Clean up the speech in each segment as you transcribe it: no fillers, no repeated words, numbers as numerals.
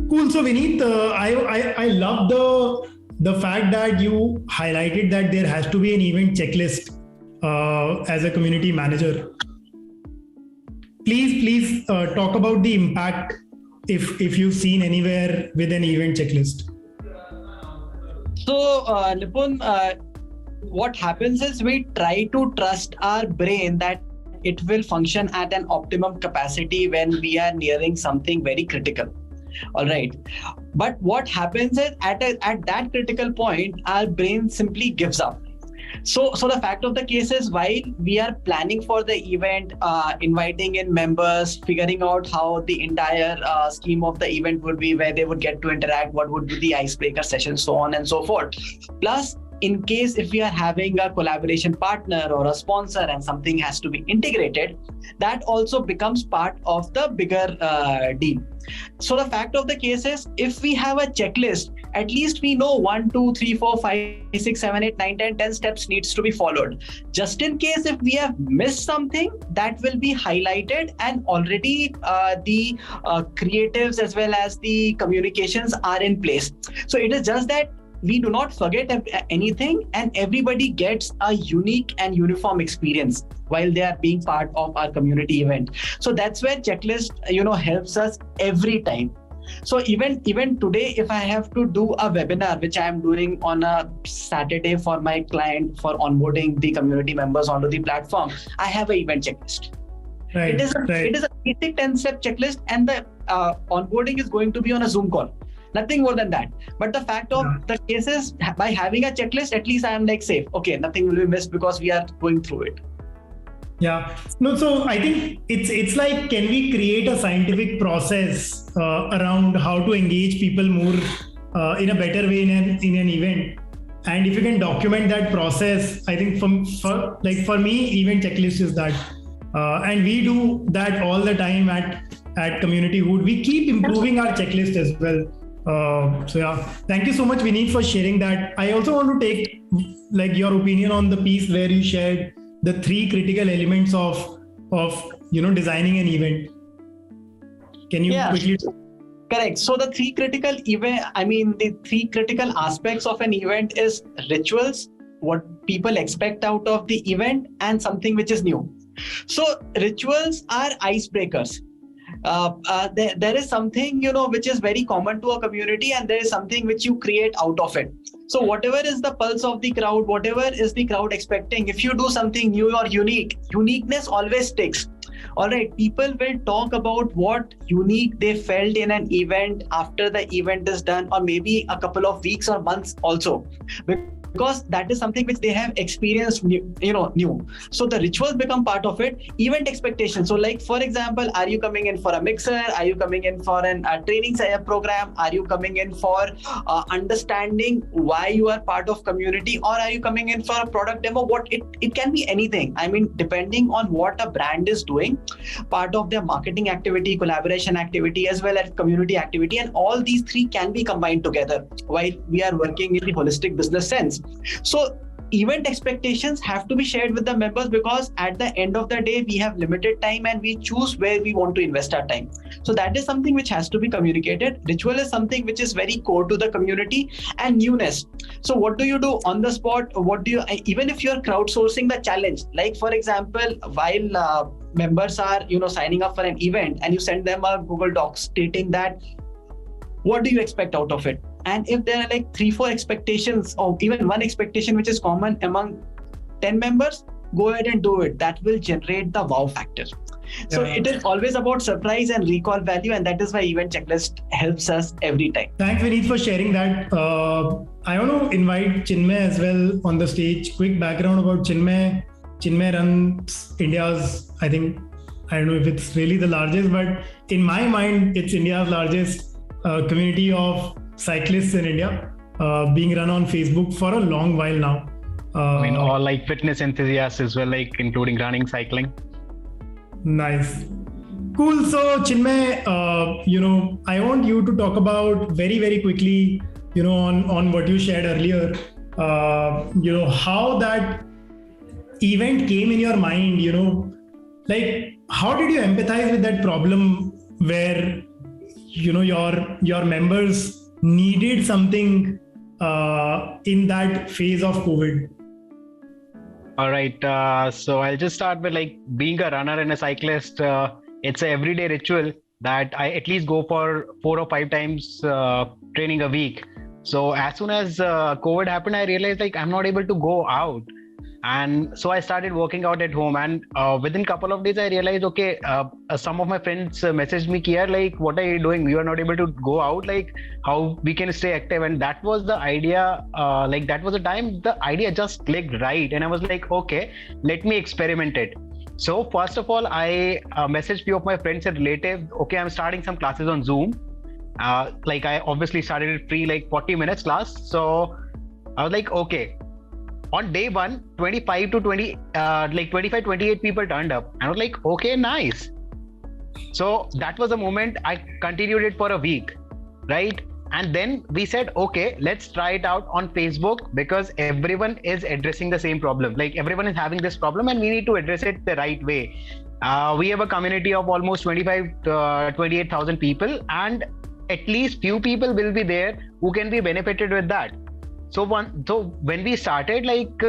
Cool. So Vineet, I love the fact that you highlighted that there has to be an event checklist as a community manager. Please talk about the impact if you've seen anywhere with an event checklist. So, Nipun, what happens is we try to trust our brain that it will function at an optimum capacity when we are nearing something very critical. All right. But what happens is at that critical point, our brain simply gives up. So the fact of the case is, while we are planning for the event, inviting in members, figuring out how the entire scheme of the event would be, where they would get to interact, what would be the icebreaker session, so on and so forth. Plus, in case if we are having a collaboration partner or a sponsor and something has to be integrated, that also becomes part of the bigger deal. So the fact of the case is, if we have a checklist, at least we know 1, 2, 3, 4, 5, 6, 7, 8, 9, 10, 10 steps needs to be followed. Just in case if we have missed something, that will be highlighted, and already the creatives as well as the communications are in place. So it is just that we do not forget anything, and everybody gets a unique and uniform experience while they are being part of our community event. So that's where checklist, helps us every time. So even today, if I have to do a webinar, which I am doing on a Saturday for my client for onboarding the community members onto the platform, I have an event checklist. Right, it is a basic 10-step checklist, and the onboarding is going to be on a Zoom call. Nothing more than that. But the fact of the case is, by having a checklist, at least I am safe. Okay, nothing will be missed because we are going through it. Yeah. No, so I think it's like, can we create a scientific process around how to engage people more in a better way in an event? And if you can document that process, I think for me, event checklist is that. And we do that all the time at Community Hood. We keep improving our checklist as well. So yeah, thank you so much, Vineet, for sharing that. I also want to take your opinion on the piece where you shared the 3 critical elements of designing an event. Can you quickly? Correct. So the 3 critical aspects of an event is rituals, what people expect out of the event, and something which is new. So rituals are icebreakers. There is something which is very common to a community, and there is something which you create out of it. So whatever is the pulse of the crowd, whatever is the crowd expecting, if you do something new or uniqueness always sticks. All right, people will talk about what unique they felt in an event after the event is done, or maybe a couple of weeks or months also, because that is something which they have experienced new. So the rituals become part of it. Event expectations. So for example, are you coming in for a mixer? Are you coming in for a training program? Are you coming in for understanding why you are part of community? Or are you coming in for a product demo? It can be anything. Depending on what a brand is doing, part of their marketing activity, collaboration activity, as well as community activity, and all these 3 can be combined together while we are working in the holistic business sense. So event expectations have to be shared with the members, because at the end of the day, we have limited time and we choose where we want to invest our time. So that is something which has to be communicated. Ritual is something which is very core to the community, and newness. So what do you do on the spot? Even if you're crowdsourcing the challenge, for example, while members are signing up for an event, and you send them a Google Doc stating that what do you expect out of it? And if there are 3-4 expectations, or even one expectation which is common among 10 members, go ahead and do it. That will generate the wow factor. So it is always about surprise and recall value, and that is why event checklist helps us every time. Thanks, Vineet, for sharing that. I want to invite Chinmay as well on the stage. Quick background about Chinmay. Chinmay runs India's, I don't know if it's really the largest, but in my mind, it's India's largest community of cyclists in India, being run on Facebook for a long while now. All fitness enthusiasts as well, including running, cycling. Nice. Cool. So Chinmay, I want you to talk about very, very quickly, on what you shared earlier, how that event came in your mind, how did you empathize with that problem where your members needed something in that phase of COVID? All right. So I'll just start with like being a runner and a cyclist. It's an everyday ritual that I at least go for 4 or 5 times training a week. So as soon as COVID happened, I realized like I'm not able to go out. And so I started working out at home, and within a couple of days I realized, okay, some of my friends messaged me here like, what are you doing, you are not able to go out, like how we can stay active. And that was the idea, like that was the time the idea just clicked right, and I was like, okay, let me experiment it. So first of all, I messaged few of my friends and relatives, okay, I'm starting some classes on Zoom. Like I obviously started it free, like 40 minutes class. So I was like, okay. On day one, 25 to 20, like 25, 28 people turned up. And I was like, okay, nice. So that was the moment. I continued it for a week, right? And then we said, okay, let's try it out on Facebook, because everyone is addressing the same problem. Like everyone is having this problem and we need to address it the right way. We have a community of almost 25 to 28,000 people, and at least few people will be there who can be benefited with that. So when we started, like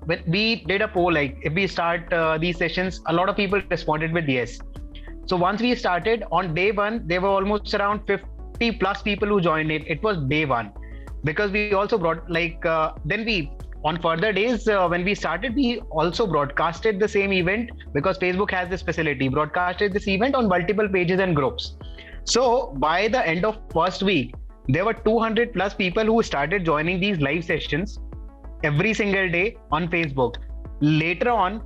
when we did a poll, like if we start these sessions, a lot of people responded with yes. So once we started on day one, there were almost around 50 plus people who joined it. It was day one, because we also brought like then we on further days when we started, we also broadcasted the same event, because Facebook has this facility, broadcasted this event on multiple pages and groups. So by the end of first week, there were 200 plus people who started joining these live sessions every single day on Facebook. Later on,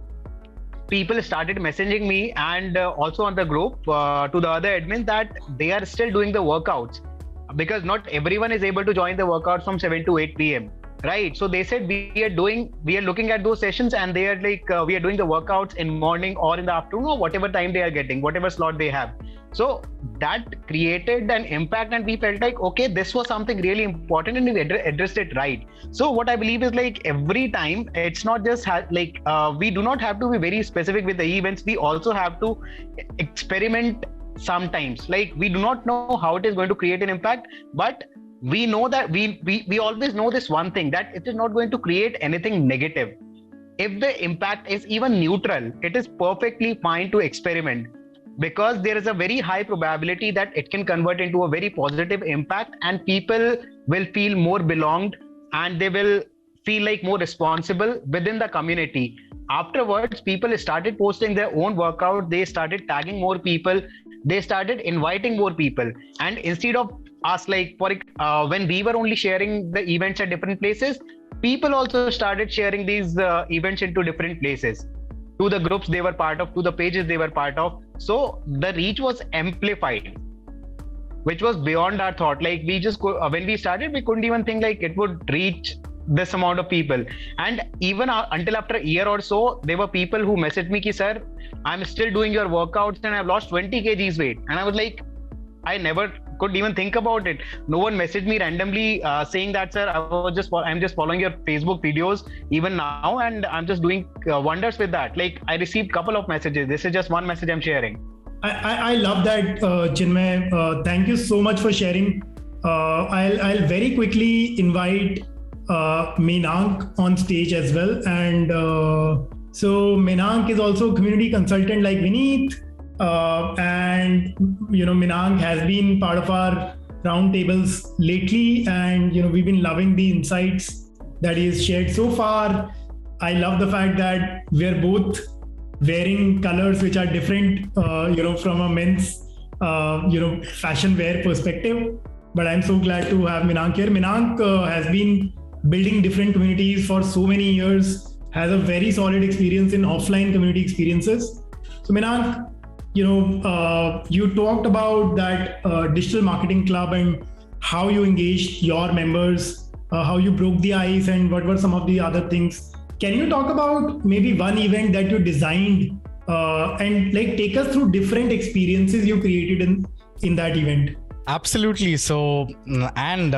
people started messaging me and also on the group to the other admins that they are still doing the workouts, because not everyone is able to join the workouts from 7 to 8 p.m. Right. So they said we are looking at those sessions, and they are like, we are doing the workouts in morning or in the afternoon, or whatever time they are getting, whatever slot they have. So that created an impact, and we felt like, okay, this was something really important, and we addressed it right. So what I believe is like every time, it's not just we do not have to be very specific with the events. We also have to experiment sometimes. Like we do not know how it is going to create an impact, but we know that we always know this one thing, that it is not going to create anything negative. If the impact is even neutral, it is perfectly fine to experiment, because there is a very high probability that it can convert into a very positive impact, and people will feel more belonged, and they will feel like more responsible within the community. Afterwards, people started posting their own workout, they started tagging more people, they started inviting more people. And instead of us, like when we were only sharing the events at different places, people also started sharing these events into different places, to the groups they were part of, to the pages they were part of. So the reach was amplified, which was beyond our thought. Like we just when we started, we couldn't even think like it would reach this amount of people. And even until after a year or so, there were people who messaged me, sir, I'm still doing your workouts and I've lost 20 kgs weight. And I was like, I never could even think about it. No one messaged me randomly saying that, sir, I'm just following your Facebook videos even now, and I'm just doing wonders with that. Like I received a couple of messages. This is just one message I'm sharing. I love that, Chinmay. Thank you so much for sharing. I'll very quickly invite Menank on stage as well. And so Menank is also a community consultant like Vineet. And Menank has been part of our roundtables lately, and we've been loving the insights that he has shared so far. I love the fact that we're both wearing colors which are different, from a men's fashion wear perspective. But I'm so glad to have Menank here. Menank has been building different communities for so many years, has a very solid experience in offline community experiences. So Menank, you talked about that digital marketing club and how you engaged your members, how you broke the ice, and what were some of the other things. Can you talk about maybe one event that you designed and like take us through different experiences you created in that event? Absolutely. So, and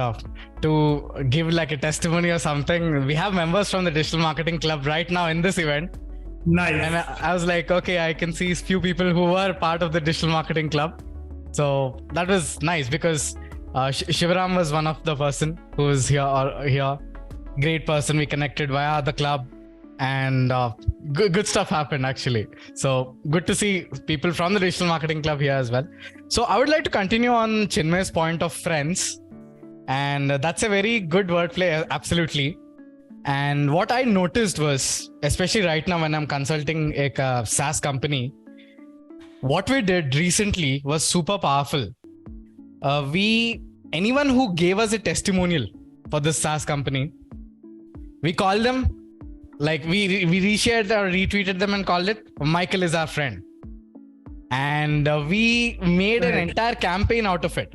to give like a testimony or something, we have members from the digital marketing club right now in this event. Nice. And I was like, okay, I can see few people who were part of the digital marketing club. So that was nice because Shivaram was one of the person who was here. Great person. We connected via the club, and good stuff happened actually. So good to see people from the digital marketing club here as well. So I would like to continue on Chinmay's point of friends, and that's a very good wordplay, absolutely. And what I noticed was, especially right now when I'm consulting a SaaS company, what we did recently was super powerful. Anyone who gave us a testimonial for this SaaS company, we called them, like we reshared or retweeted them and called it Michael is our friend. And we made an entire campaign out of it.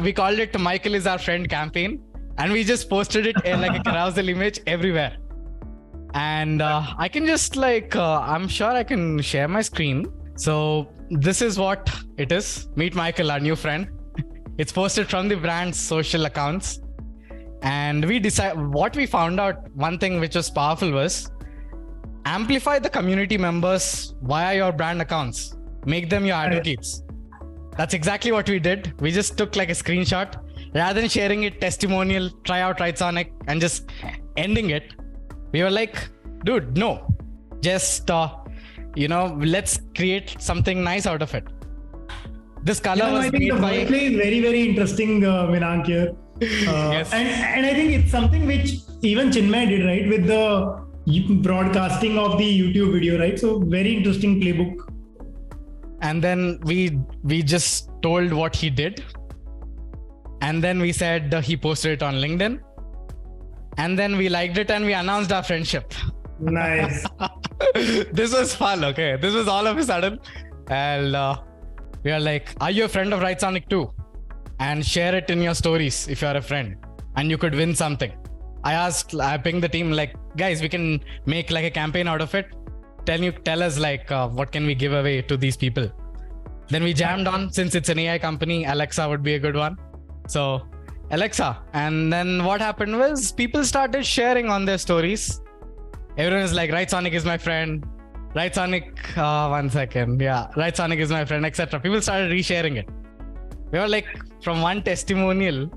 We called it Michael is our friend campaign. And we just posted it like a carousel image everywhere. And I can just I'm sure I can share my screen. So this is what it is. Meet Michael, our new friend. It's posted from the brand's social accounts. And what we found out, one thing which was powerful was amplify the community members via your brand accounts. Make them your advocates. That's exactly what we did. We just took like a screenshot. Rather than sharing it testimonial, try out Wrightsonic and just ending it, we were like, dude, no, just, let's create something nice out of it. This color was I think the wordplay is very, very interesting, Minank here. Yes. And I think it's something which even Chinmay did, right? With the broadcasting of the YouTube video, right? So very interesting playbook. And then we just told what he did. And then we said he posted it on LinkedIn. And then we liked it and we announced our friendship. Nice. This was fun, okay? This was all of a sudden. And we are like, are you a friend of Wrightsonic too? And share it in your stories if you're a friend. And you could win something. I pinged the team like, guys, we can make like a campaign out of it. Tell us like, what can we give away to these people? Then we jammed on, since it's an AI company, Alexa would be a good one. So Alexa, and then what happened was people started sharing on their stories. Everyone is like, Wrightsonic is my friend. Wrightsonic, one second. Yeah, Wrightsonic is my friend, etc. People started resharing it. We were like, from one testimonial,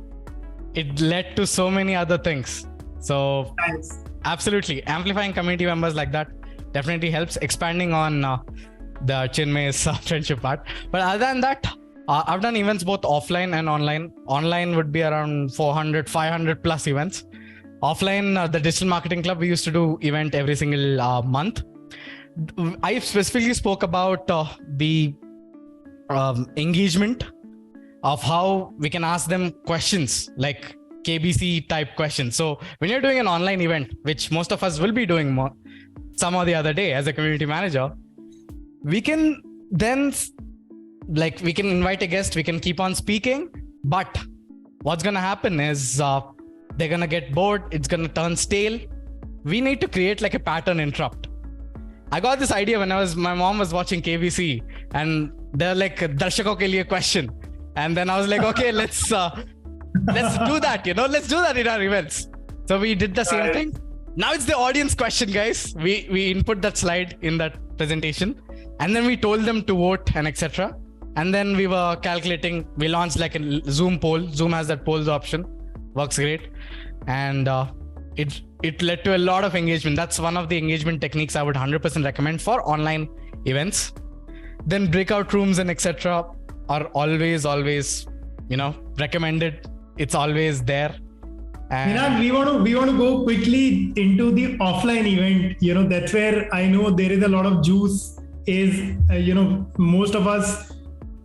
it led to so many other things. So Nice. Absolutely, amplifying community members like that definitely helps. Expanding on the Chinmay's friendship part. But other than that, I've done events both offline and online. Online would be around 400, 500 plus events. Offline, the Digital Marketing Club, we used to do event every single month. I specifically spoke about the engagement of how we can ask them questions like KBC type questions. So when you're doing an online event, which most of us will be doing some or the other day as a community manager, we can then we can invite a guest, we can keep on speaking, but what's going to happen is they're going to get bored. It's going to turn stale. We need to create like a pattern interrupt. I got this idea when my mom was watching KBC and they're like, Darshako ke liye question. And then I was like, okay, let's do that, let's do that in our events. So we did the same thing. Now it's the audience question, guys. We input that slide in that presentation and then we told them to vote and etc. And then we were calculating, we launched like a Zoom poll. Zoom has that polls option, works great. And it led to a lot of engagement. That's one of the engagement techniques I would 100% recommend for online events. Then breakout rooms and etc. are always, recommended. It's always there. And we want to go quickly into the offline event. That's where I know there is a lot of juice. Most of us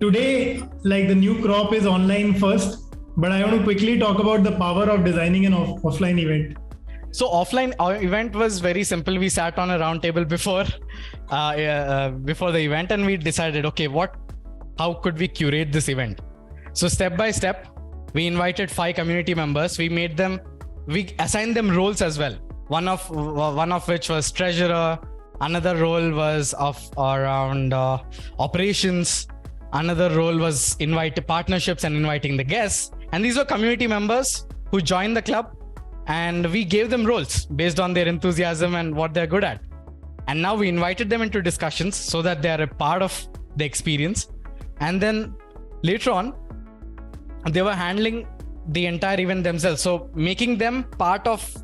today, like the new crop is online first, but I want to quickly talk about the power of designing an offline event. So offline event was very simple. We sat on a roundtable before the event and we decided, okay, how could we curate this event? So step by step, we invited 5 community members. We assigned them roles as well. One of which was treasurer. Another role was around operations. Another role was partnerships and inviting the guests. And these were community members who joined the club. And we gave them roles based on their enthusiasm and what they're good at. And now we invited them into discussions so that they are a part of the experience. And then later on, they were handling the entire event themselves. So making them part of,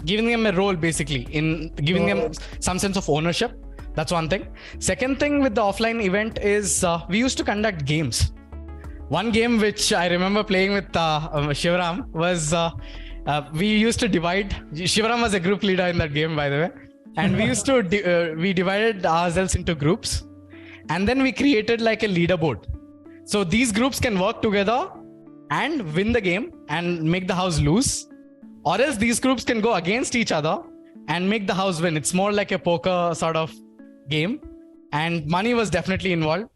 giving them a role basically, in giving them some sense of ownership. That's one thing. Second thing with the offline event is we used to conduct games. One game which I remember playing with Shivaram was we used to divide. Shivaram was a group leader in that game, by the way. And we used to, we divided ourselves into groups. And then we created like a leaderboard. So these groups can work together and win the game and make the house lose. Or else these groups can go against each other and make the house win. It's more like a poker sort of game. And money was definitely involved.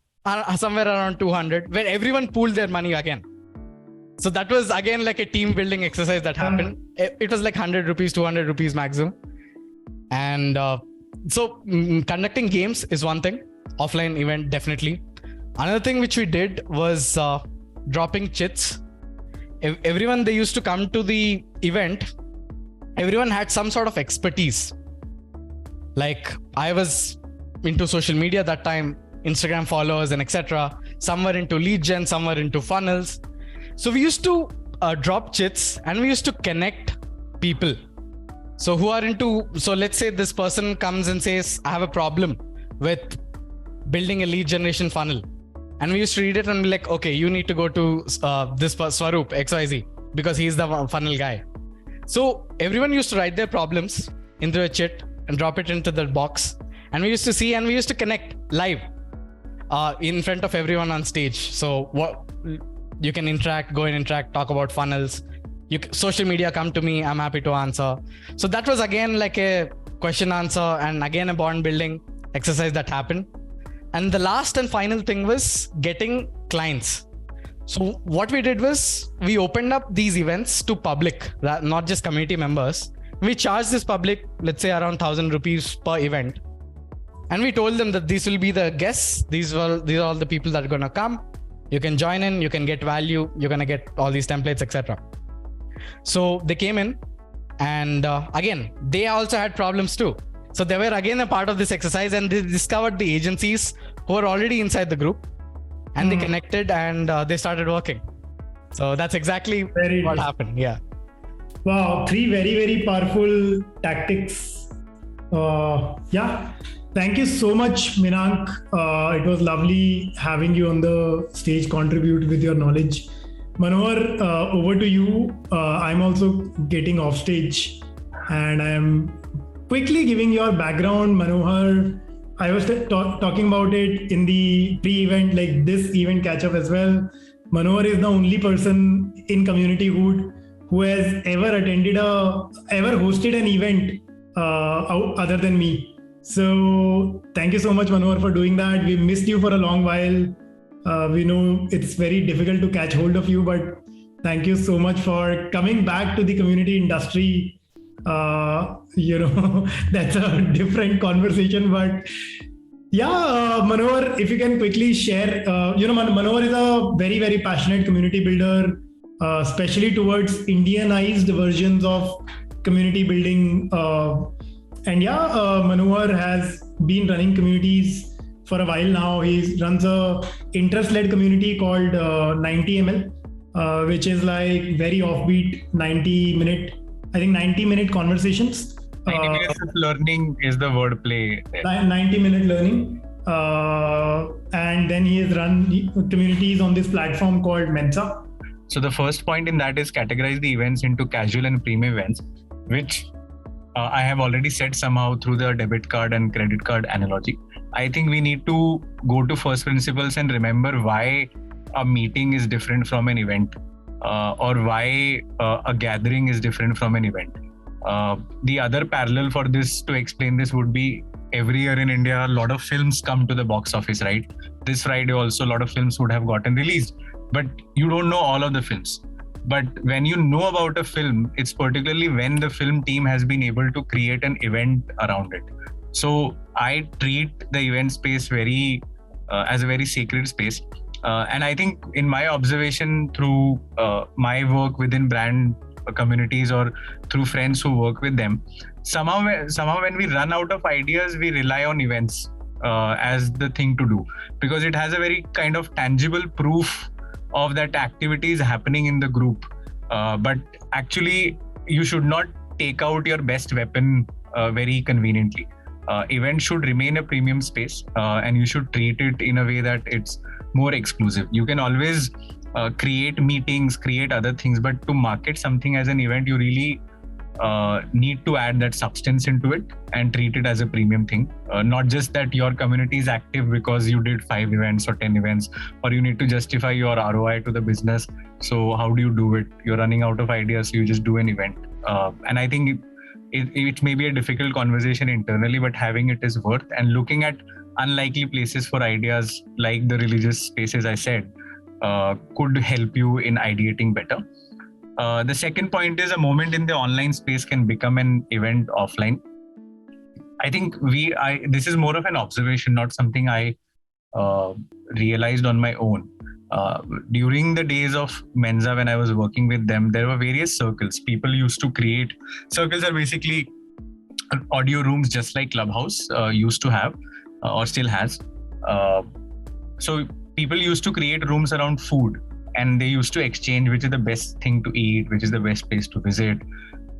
Somewhere around 200, where everyone pooled their money again. So that was again like a team building exercise that happened. It was like 100 rupees, 200 rupees maximum. And so conducting games is one thing. Offline event, definitely. Another thing which we did was dropping chits. Everyone, they used to come to the event. Everyone had some sort of expertise. Like I was into social media that time, Instagram followers and etc. Some were into lead gen, some were into funnels. So we used to drop chits and we used to connect people. So who are into, so let's say this person comes and says, I have a problem with building a lead generation funnel. And we used to read it and be like, okay, you need to go to this Swaroop XYZ because he's the funnel guy. So everyone used to write their problems into a chit and drop it into the box. And we used to see and we used to connect live. In front of everyone on stage. So what you can interact, go and interact, talk about funnels. Social media, come to me, I'm happy to answer. So that was again like a question answer and again a bond building exercise that happened. And the last and final thing was getting clients. So what we did was we opened up these events to public, not just community members. We charged this public, let's say around 1,000 rupees per event. And we told them that these will be the guests. These are all the people that are going to come. You can join in, you can get value, you're going to get all these templates, etc. So they came in and again, they also had problems too. So they were again a part of this exercise and they discovered the agencies who were already inside the group and they connected and they started working. So that's exactly what happened. Yeah. Wow. 3 very, very powerful tactics. Yeah. Thank you so much, Minank. It was lovely having you on the stage, contribute with your knowledge. Manohar, over to you. I'm also getting off stage and I'm quickly giving your background, Manohar. I was talking about it in the pre-event, like this event catch-up as well. Manohar is the only person in community hood who has ever hosted an event other than me. So thank you so much, Manohar, for doing that. We missed you for a long while. We know it's very difficult to catch hold of you, but thank you so much for coming back to the community industry. That's a different conversation, but yeah, Manohar, if you can quickly share, Manohar is a very, very passionate community builder, especially towards Indianized versions of community building. And yeah, Manohar has been running communities for a while now. He runs a interest-led community called 90ml, which is like very offbeat 90-minute conversations. 90 minutes of learning is the wordplay there. 90-minute learning. And then he has run communities on this platform called Mensa. So the first point in that is categorize the events into casual and premium events, which I have already said somehow through the debit card and credit card analogy. I think we need to go to first principles and remember why a meeting is different from an event, or why a gathering is different from an event. The other parallel for this, to explain this, would be every year in India, a lot of films come to the box office, right? This Friday also, a lot of films would have gotten released, but you don't know all of the films. But when you know about a film, it's particularly when the film team has been able to create an event around it. So I treat the event space as a very sacred space. And I think in my observation through my work within brand communities or through friends who work with them, somehow when we run out of ideas, we rely on events as the thing to do, because it has a very kind of tangible proof of that activity is happening in the group. But actually, you should not take out your best weapon very conveniently. Event should remain a premium space, and you should treat it in a way that it's more exclusive. You can always create meetings, create other things, but to market something as an event, you really need to add that substance into it and treat it as a premium thing. Not just that your community is active because you did 5 events or 10 events, or you need to justify your ROI to the business. So how do you do it? You're running out of ideas, so you just do an event. And I think it may be a difficult conversation internally, but having it is worth, and looking at unlikely places for ideas like the religious spaces I said could help you in ideating better. The second point is a moment in the online space can become an event offline. I think this is more of an observation, not something I realized on my own. During the days of Mensa, when I was working with them, there were various circles. People used to create circles are basically audio rooms, just like Clubhouse used to have or still has. So people used to create rooms around food, and they used to exchange which is the best thing to eat, which is the best place to visit.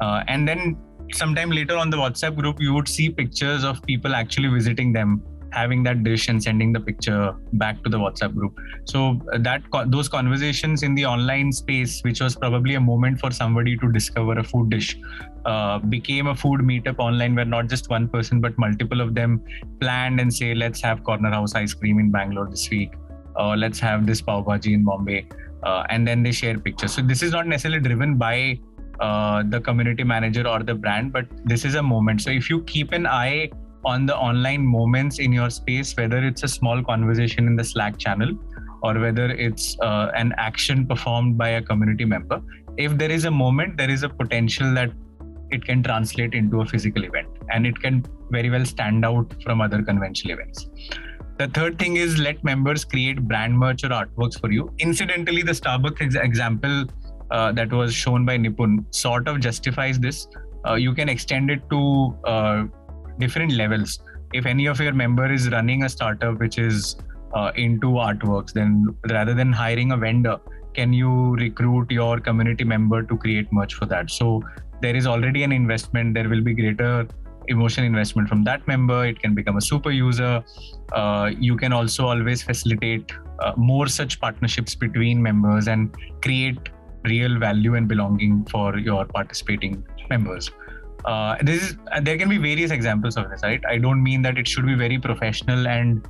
And then sometime later on the WhatsApp group, you would see pictures of people actually visiting them, having that dish and sending the picture back to the WhatsApp group. So those conversations in the online space, which was probably a moment for somebody to discover a food dish, became a food meetup online where not just one person, but multiple of them planned and say, let's have Corner House ice cream in Bangalore this week, or let's have this pav bhaji in Bombay. And then they share pictures. So this is not necessarily driven by the community manager or the brand, but this is a moment. So if you keep an eye on the online moments in your space, whether it's a small conversation in the Slack channel or whether it's an action performed by a community member, if there is a moment, there is a potential that it can translate into a physical event, and it can very well stand out from other conventional events. The third thing is let members create brand merch or artworks for you. Incidentally, the Starbucks example that was shown by Nipun sort of justifies this. You can extend it to different levels. If any of your member is running a startup which is into artworks, then rather than hiring a vendor, can you recruit your community member to create merch for that? So there is already an investment. There will be greater emotion investment from that member. It can become a super user. You can also always facilitate more such partnerships between members and create real value and belonging for your participating members. There can be various examples of this, right? I don't mean that it should be very professional and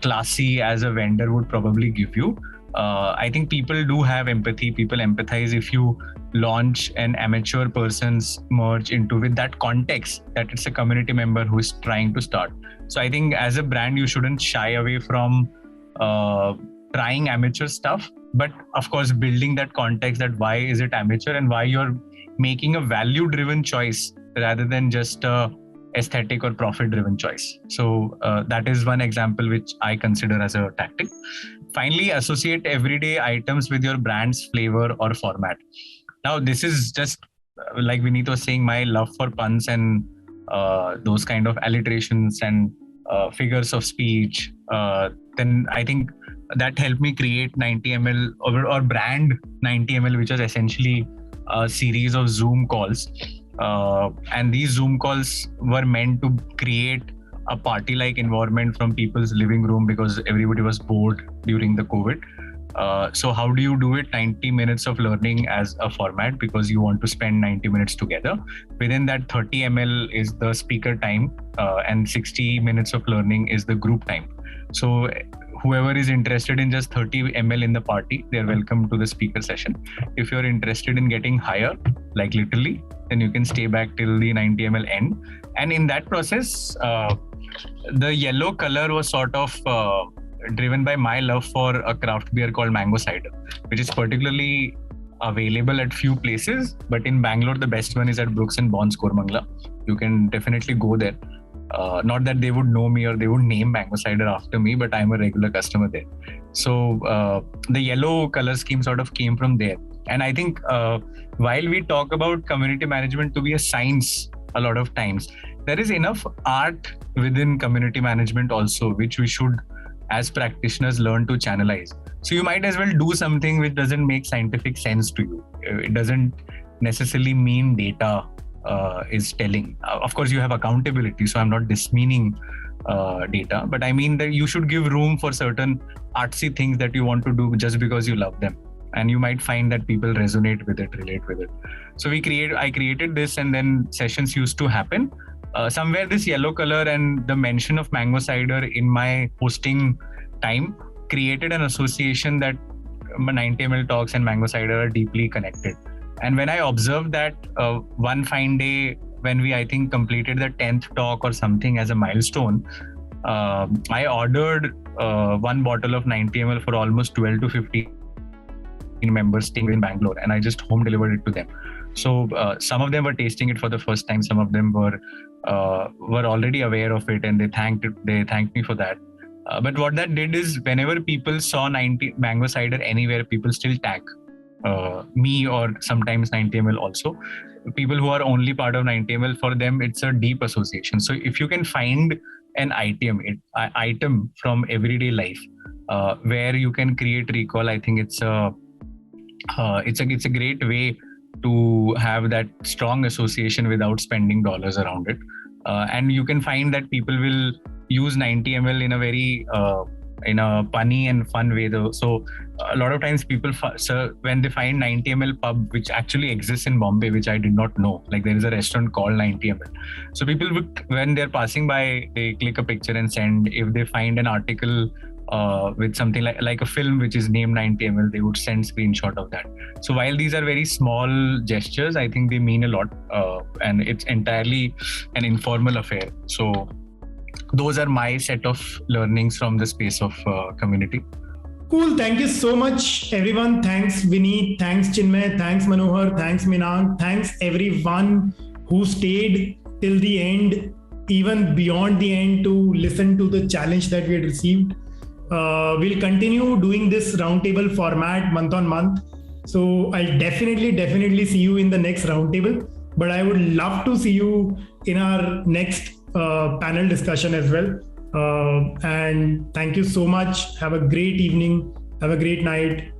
classy as a vendor would probably give you. I think people do have empathy. People empathize if you launch an amateur person's merch with that context that it's a community member who is trying to start. So I think as a brand, you shouldn't shy away from trying amateur stuff, but of course building that context that why is it amateur and why you're making a value driven choice rather than just a aesthetic or profit driven choice. So that is one example which I consider as a tactic. Finally, associate everyday items with your brand's flavor or format. Now, this is just like Vineet was saying, my love for puns and those kind of alliterations and figures of speech. Then I think that helped me create 90 ml or brand 90 ml, which was essentially a series of Zoom calls. And these Zoom calls were meant to create a party-like environment from people's living room because everybody was bored during the COVID. So how do you do it? 90 minutes of learning as a format because you want to spend 90 minutes together. Within that 30 ml is the speaker time and 60 minutes of learning is the group time. So whoever is interested in just 30 ml in the party, they're welcome to the speaker session. If you're interested in getting higher, like literally, then you can stay back till the 90 ml end. And in that process, the yellow color was sort of driven by my love for a craft beer called Mango Cider, which is particularly available at few places. But in Bangalore, the best one is at Brooks and Bonds, Kormangla. You can definitely go there. Not that they would know me or they would name Mango Cider after me, but I'm a regular customer there. So the yellow color scheme sort of came from there. And I think while we talk about community management to be a science, a lot of times. There is enough art within community management also, which we should, as practitioners, learn to channelize. So you might as well do something which doesn't make scientific sense to you. It doesn't necessarily mean data is telling. Of course, you have accountability, so I'm not dismeaning data, but I mean that you should give room for certain artsy things that you want to do just because you love them. And you might find that people resonate with it, relate with it. So I created this, and then sessions used to happen. Somewhere this yellow color and the mention of mango cider in my hosting time created an association that 90ml talks and mango cider are deeply connected. And when I observed that one fine day when we, I think, completed the 10th talk or something as a milestone, I ordered one bottle of 90ml for almost 12 to 15 members staying in Bangalore, and I just home delivered it to them. So some of them were tasting it for the first time. Some of them were already aware of it, and they thanked me for that. But what that did is, whenever people saw 90 mango cider anywhere, people still tag me, or sometimes 90ml also. People who are only part of 90ml, for them it's a deep association. So if you can find an item from everyday life where you can create recall, I think it's a great way to have that strong association without spending dollars around it. And you can find that people will use 90ml in a very in a punny and fun way though. So a lot of times people when they find 90ml pub, which actually exists in Bombay, which I did not know, like there is a restaurant called 90ml. So people would, when they're passing by, they click a picture and send. If they find an article with something like a film which is named 90ml, they would send screenshot of that. So while these are very small gestures, I think they mean a lot, and it's entirely an informal affair. So those are my set of learnings from the space of community. Cool. Thank you so much, everyone. Thanks, Vineet. Thanks, Chinmay. Thanks, Manohar. Thanks, Minang. Thanks, everyone who stayed till the end, even beyond the end, to listen to the challenge that we had received. We'll continue doing this roundtable format month on month. So I'll definitely see you in the next roundtable. But I would love to see you in our next panel discussion as well. And thank you so much. Have a great evening. Have a great night.